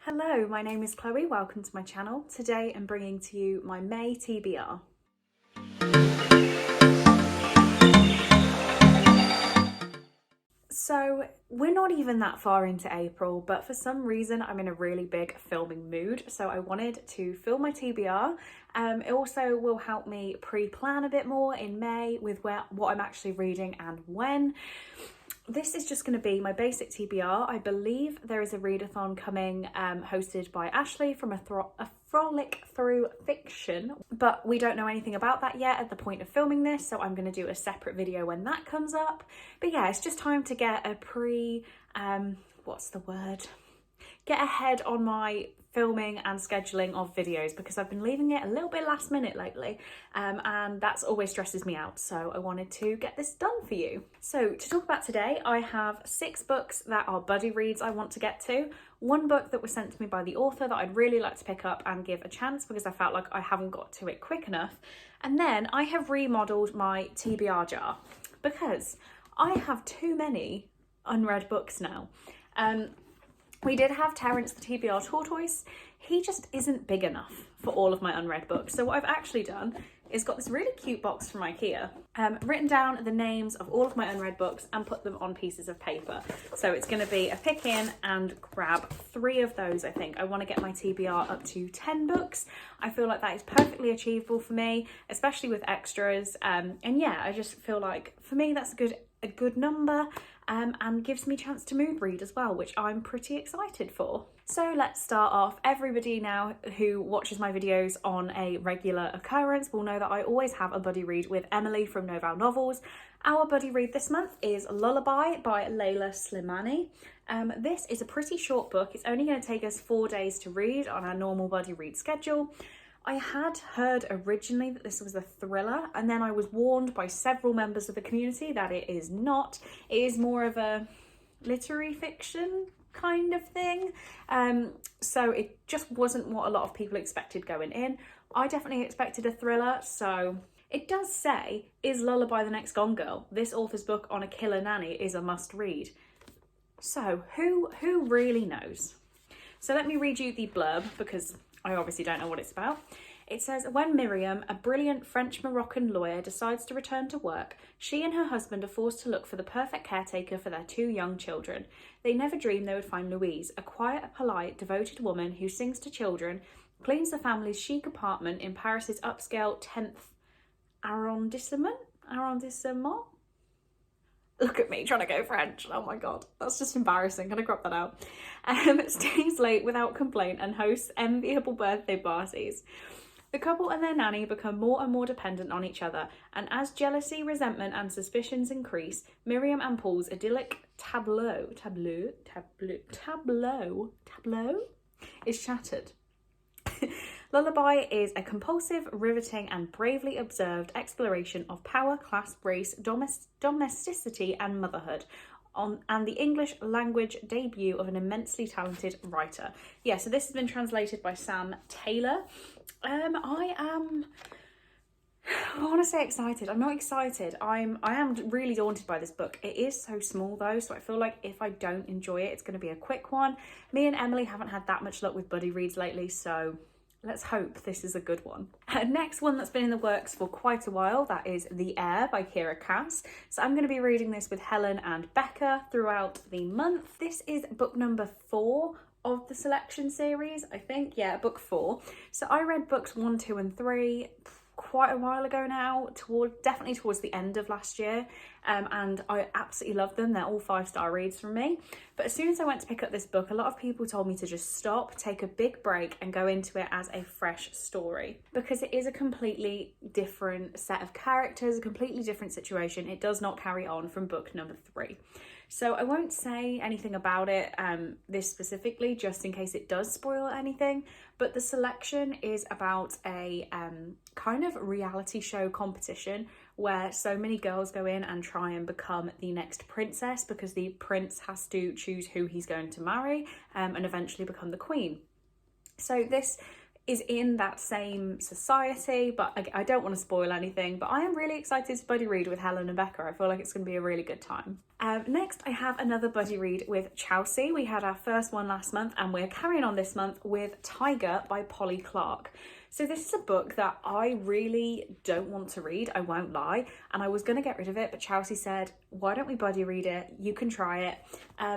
Hello, my name is Chloe, welcome to my channel. Today I'm bringing to you my May TBR. So we're not even that far into April, but for some reason I'm in a really big filming mood, so I wanted to film my TBR. It also will help me pre-plan a bit more in May with what I'm actually reading and when. This is just going to be my basic TBR. I believe there is a readathon coming hosted by Ashley from a Frolic Through Fiction, but we don't know anything about that yet at the point of filming this, so I'm going to do a separate video when that comes up. But yeah, it's just time to get a get ahead on my filming and scheduling of videos, because I've been leaving it a little bit last minute lately, and that's always stresses me out, so I wanted to get this done for you. So to talk about today, I have 6 books that are buddy reads I want to get to, 1 book that was sent to me by the author that I'd really like to pick up and give a chance because I felt like I haven't got to it quick enough, and then I have remodeled my TBR jar because I have too many unread books now. We did have Terence the TBR tortoise. He just isn't big enough for all of my unread books. So what I've actually done is got this really cute box from IKEA, written down the names of all of my unread books and put them on pieces of paper. So it's going to be a pick in and grab 3 of those, I think. I want to get my TBR up to 10 books. I feel like that is perfectly achievable for me, especially with extras. And yeah, I just feel like for me that's a good number. And gives me a chance to mood read as well, which I'm pretty excited for. So let's start off. Everybody now who watches my videos on a regular occurrence will know that I always have a buddy read with Emily from Novel Novels. Our buddy read this month is Lullaby by Layla Slimani. This is a pretty short book. It's only going to take us 4 days to read on our normal buddy read schedule. I had heard originally that this was a thriller, and then I was warned by several members of the community that it is not. It is more of a literary fiction kind of thing. So it just wasn't what a lot of people expected going in. I definitely expected a thriller, so it does say, is Lullaby the next Gone Girl? This author's book on a killer nanny is a must read. So who really knows? So let me read you the blurb because I obviously don't know what it's about. It says, when Miriam, a brilliant French-Moroccan lawyer, decides to return to work, she and her husband are forced to look for the perfect caretaker for their 2 young children. They never dreamed they would find Louise, a quiet, polite, devoted woman who sings to children, cleans the family's chic apartment in Paris's upscale 10th arrondissement? Look at me trying to go French. Oh my god, that's just embarrassing. Can I crop that out? Stays late without complaint and hosts enviable birthday parties. The couple and their nanny become more and more dependent on each other, and as jealousy, resentment and suspicions increase, Miriam and Paul's idyllic tableau is shattered. Lullaby is a compulsive, riveting and bravely observed exploration of power, class, race, domesticity and motherhood, and the English language debut of an immensely talented writer. Yeah, so this has been translated by Sam Taylor. I want to say excited. I'm not excited. I am really daunted by this book. It is so small though, so I feel like if I don't enjoy it, it's going to be a quick one. Me and Emily haven't had that much luck with buddy reads lately, so let's hope this is a good one. Next one that's been in the works for quite a while, that is The Heir by Kira Cass. So I'm going to be reading this with Helen and Becca throughout the month. This is book number 4 of the selection series, I think. Yeah, book 4. So I read books 1, 2 and 3 quite a while ago now, definitely towards the end of last year, and I absolutely love them. They're all 5-star reads from me. But as soon as I went to pick up this book, a lot of people told me to just stop, take a big break and go into it as a fresh story, because it is a completely different set of characters, a completely different situation. It does not carry on from book number 3. So I won't say anything about it, this specifically, just in case it does spoil anything, but the selection is about a kind of reality show competition where so many girls go in and try and become the next princess, because the prince has to choose who he's going to marry and eventually become the queen. So this is in that same society, but I don't want to spoil anything, but I am really excited to buddy read with Helen and Becca. I feel like it's going to be a really good time. Next, I have another buddy read with Chelsea. We had our first one last month and we're carrying on this month with Tiger by Polly Clark. So this is a book that I really don't want to read, I won't lie, and I was going to get rid of it, but Chelsea said, why don't we buddy read it? You can try it,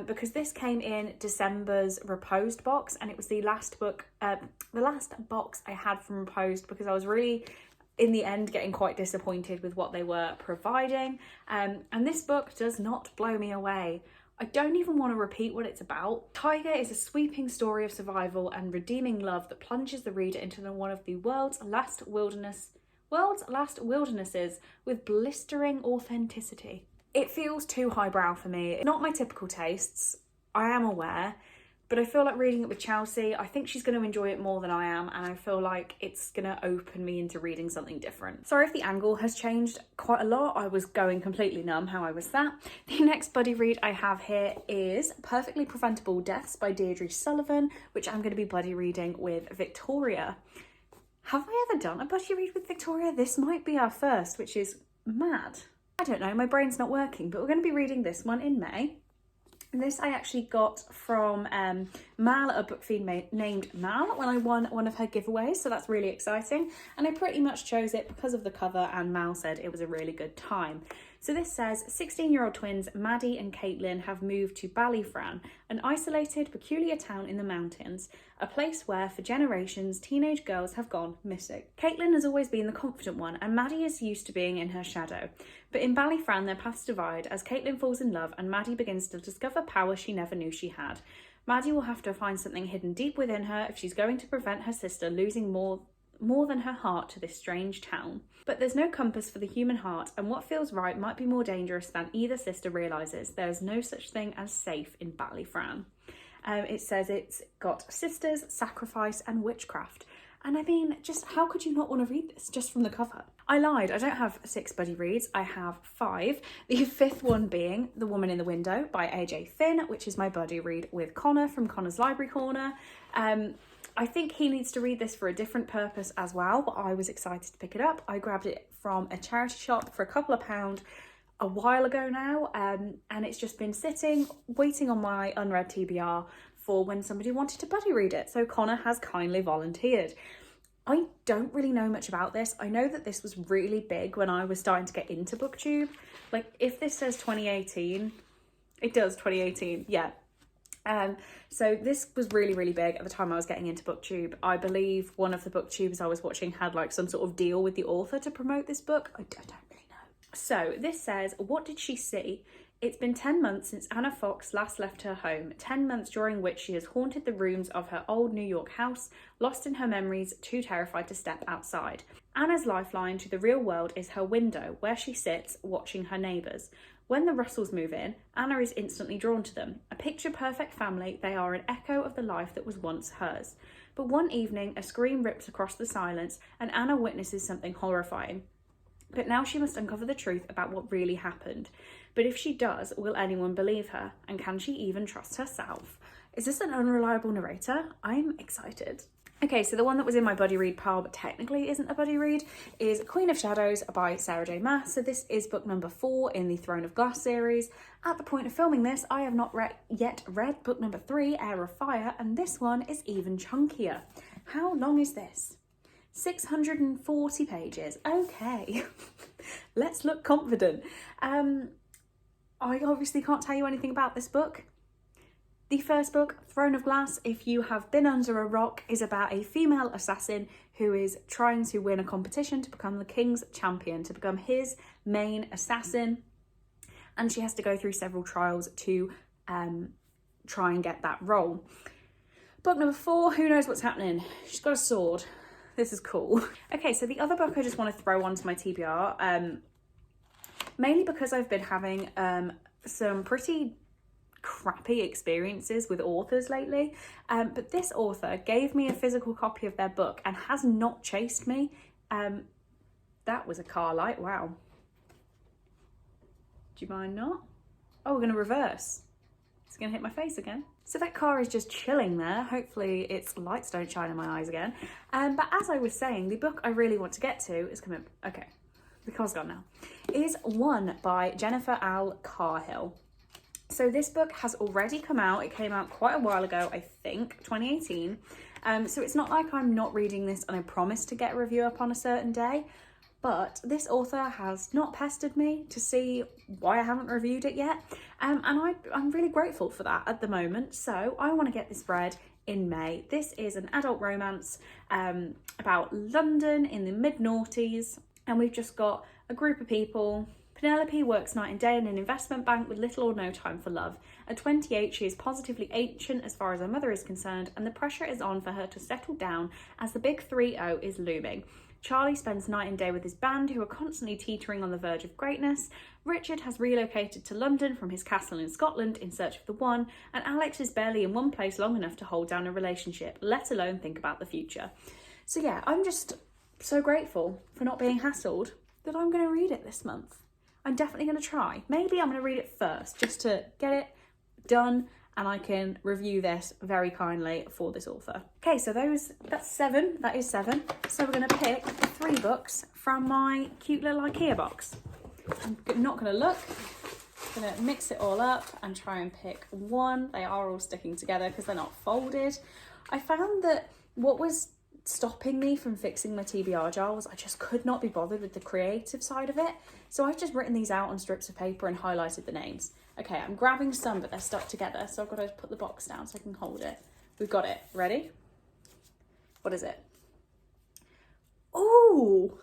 because this came in December's Reposed box, and it was the last book, the last box I had from Reposed, because I was really, in the end, getting quite disappointed with what they were providing, and this book does not blow me away. I don't even want to repeat what it's about. Tiger is a sweeping story of survival and redeeming love that plunges the reader into one of the world's last wildernesses with blistering authenticity. It feels too highbrow for me. Not my typical tastes, I am aware, but I feel like reading it with Chelsea, I think she's going to enjoy it more than I am, and I feel like it's going to open me into reading something different. Sorry if the angle has changed quite a lot. I was going completely numb how I was that. The next buddy read I have here is Perfectly Preventable Deaths by Deirdre Sullivan, which I'm going to be buddy reading with Victoria. Have I ever done a buddy read with Victoria? This might be our first, which is mad. I don't know, my brain's not working, but we're going to be reading this one in May. And this I actually got from Mal at a book feed named Mal when I won one of her giveaways, so that's really exciting. And I pretty much chose it because of the cover, and Mal said it was a really good time. So this says 16-year-old twins Maddie and Caitlin have moved to Ballyfran, an isolated, peculiar town in the mountains, a place where for generations teenage girls have gone missing. Caitlin has always been the confident one, and Maddie is used to being in her shadow. But in Ballyfran their paths divide as Caitlin falls in love and Maddie begins to discover power she never knew she had. Maddie will have to find something hidden deep within her if she's going to prevent her sister losing more than her heart to this strange town. But there's no compass for the human heart, and what feels right might be more dangerous than either sister realises. There is no such thing as safe in Ballyfran. It says it's got sisters, sacrifice and witchcraft. And I mean, just how could you not want to read this just from the cover? I lied, I don't have 6 buddy reads, I have 5. The 5th one being The Woman in the Window by AJ Finn, which is my buddy read with Connor from Connor's Library Corner. I think he needs to read this for a different purpose as well, but I was excited to pick it up. I grabbed it from a charity shop for a couple of pounds a while ago now, and it's just been sitting, waiting on my unread TBR for when somebody wanted to buddy read it. So Connor has kindly volunteered. I don't really know much about this. I know that this was really big when I was starting to get into BookTube. Like, if this says 2018, it does, 2018, yeah. So this was really, really big at the time I was getting into BookTube. I believe one of the BookTubes I was watching had like some sort of deal with the author to promote this book. I don't really know. So this says, what did she see? It's been 10 months since Anna Fox last left her home, 10 months during which she has haunted the rooms of her old New York house, lost in her memories, too terrified to step outside. Anna's lifeline to the real world is her window, where she sits, watching her neighbours. When the Russells move in, Anna is instantly drawn to them. A picture-perfect family, they are an echo of the life that was once hers. But one evening, a scream rips across the silence, and Anna witnesses something horrifying. But now she must uncover the truth about what really happened. But if she does, will anyone believe her? And can she even trust herself? Is this an unreliable narrator? I'm excited. Okay, so the one that was in my buddy read pile, but technically isn't a buddy read, is Queen of Shadows by Sarah J. Maas. So this is book number 4 in the Throne of Glass series. At the point of filming this, I have not yet read book number 3, Heir of Fire, and this one is even chunkier. How long is this? 640 pages. Okay, let's look confident. I obviously can't tell you anything about this book. The first book, Throne of Glass, if you have been under a rock, is about a female assassin who is trying to win a competition to become the king's champion, to become his main assassin. And she has to go through several trials to try and get that role. Book number 4, who knows what's happening? She's got a sword. This is cool. Okay, so the other book I just want to throw onto my TBR, mainly because I've been having some pretty crappy experiences with authors lately, but this author gave me a physical copy of their book and has not chased me. That was a car light, wow. Do you mind not? Oh, we're going to reverse. It's gonna hit my face again. So that car is just chilling there. Hopefully its lights don't shine in my eyes again. But as I was saying, the book I really want to get to is coming, okay, the car's gone now, is One by Jennifer L. Carhill. So this book has already come out. It came out quite a while ago, I think, 2018. So it's not like I'm not reading this and I promise to get a review up on a certain day. But this author has not pestered me to see why I haven't reviewed it yet. And I'm really grateful for that at the moment. So I want to get this read in May. This is an adult romance about London in the mid-noughties. And we've just got a group of people. Penelope works night and day in an investment bank with little or no time for love. At 28, she is positively ancient as far as her mother is concerned, and the pressure is on for her to settle down as the big 3-0 is looming. Charlie spends night and day with his band, who are constantly teetering on the verge of greatness. Richard has relocated to London from his castle in Scotland in search of the one, and Alex is barely in one place long enough to hold down a relationship, let alone think about the future. So yeah, I'm just so grateful for not being hassled that I'm going to read it this month. I'm definitely going to try. Maybe I'm going to read it first just to get it done, and I can review this very kindly for this author. Okay, so that's 7. That is 7. So we're going to pick 3 books from my cute little IKEA box. I'm not going to look. I'm going to mix it all up and try and pick one. They are all sticking together because they're not folded. I found that what was stopping me from fixing my TBR jar was I just could not be bothered with the creative side of it. So I've just written these out on strips of paper and highlighted the names. Okay, I'm grabbing some, but they're stuck together, so I've got to put the box down so I can hold it. We've got it. Ready? What is it? Oh,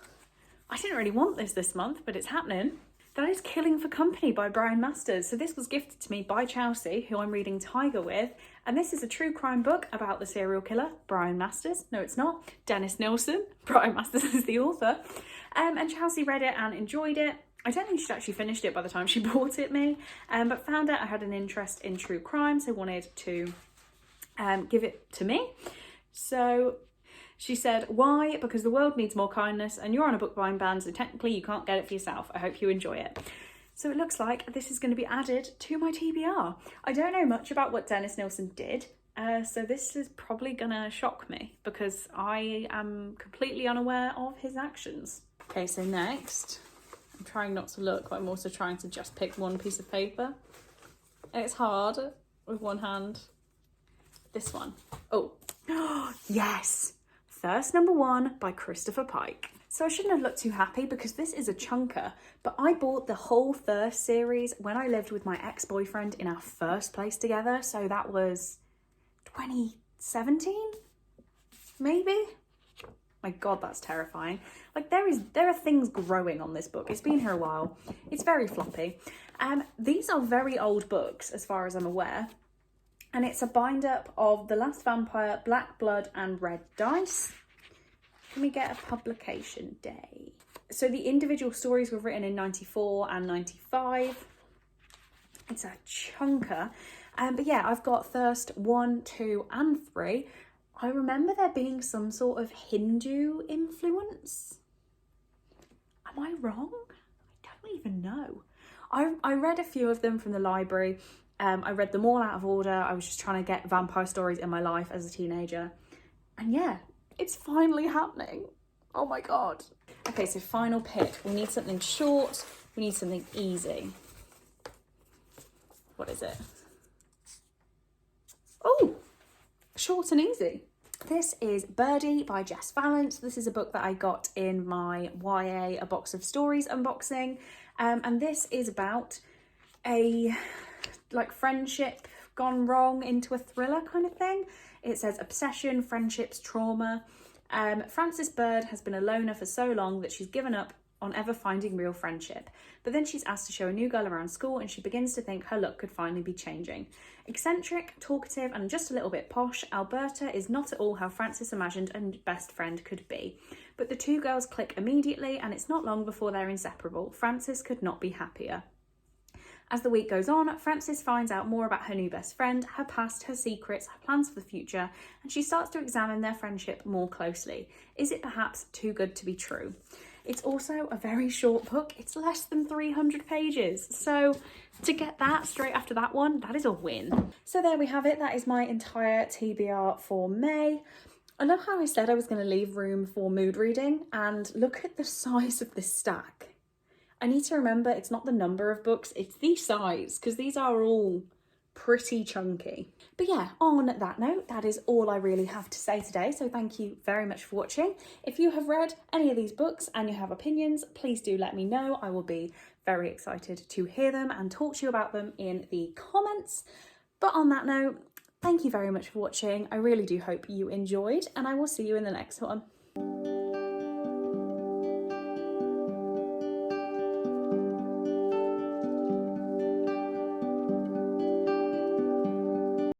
I didn't really want this month, but it's happening. That is Killing for Company by Brian Masters. So this was gifted to me by Chelsea, who I'm reading Tiger with. And this is a true crime book about the serial killer, Brian Masters. No, it's not. Dennis Nilsen. Brian Masters is the author. And Chelsea read it and enjoyed it. I don't think she'd actually finished it by the time she bought it me, but found out I had an interest in true crime, so wanted to give it to me. So she said, why? Because the world needs more kindness and you're on a book buying ban, so technically you can't get it for yourself. I hope you enjoy it. So it looks like this is going to be added to my TBR. I don't know much about what Dennis Nilsen did, so this is probably going to shock me because I am completely unaware of his actions. Okay, so next, I'm trying not to look, but I'm also trying to just pick one piece of paper. And it's hard with one hand. This one. Oh, yes! Thirst Number 1 by Christopher Pike. So I shouldn't have looked too happy because this is a chunker, but I bought the whole Thirst series when I lived with my ex-boyfriend in our first place together. So that was 2017, maybe? My God, that's terrifying. Like there are things growing on this book. It's been here a while. It's very floppy. These are very old books as far as I'm aware. And it's a bind up of The Last Vampire, Black Blood and Red Dice. Can we get a publication day? So the individual stories were written in 94 and 95. It's a chunker. But yeah, I've got Thirst 1, 2 and 3. I remember there being some sort of Hindu influence. Am I wrong? I don't even know. I read a few of them from the library. I read them all out of order. I was just trying to get vampire stories in my life as a teenager. And yeah, it's finally happening. Oh my God. Okay, so final pick. We need something short. We need something easy. What is it? Oh, short and easy. This is Birdie by Jess Valance. This is a book that I got in my YA A Box of Stories unboxing. And this is about a friendship gone wrong into a thriller kind of thing. It says obsession, friendships, trauma. Frances Bird has been a loner for so long that she's given up on ever finding real friendship. But then she's asked to show a new girl around school and she begins to think her luck could finally be changing. Eccentric, talkative and just a little bit posh, Alberta is not at all how Frances imagined a best friend could be. But the two girls click immediately and it's not long before they're inseparable. Frances could not be happier. As the week goes on, Frances finds out more about her new best friend, her past, her secrets, her plans for the future, and she starts to examine their friendship more closely. Is it perhaps too good to be true? It's also a very short book. It's less than 300 pages. So to get that straight after that one, that is a win. So there we have it. That is my entire TBR for May. I love how I said I was going to leave room for mood reading, and look at the size of this stack. I need to remember it's not the number of books, it's the size, because these are all pretty chunky. But yeah, on that note, that is all I really have to say today. So thank you very much for watching. If you have read any of these books and you have opinions, please do let me know. I will be very excited to hear them and talk to you about them in the comments. But on that note, thank you very much for watching. I really do hope you enjoyed, and I will see you in the next one.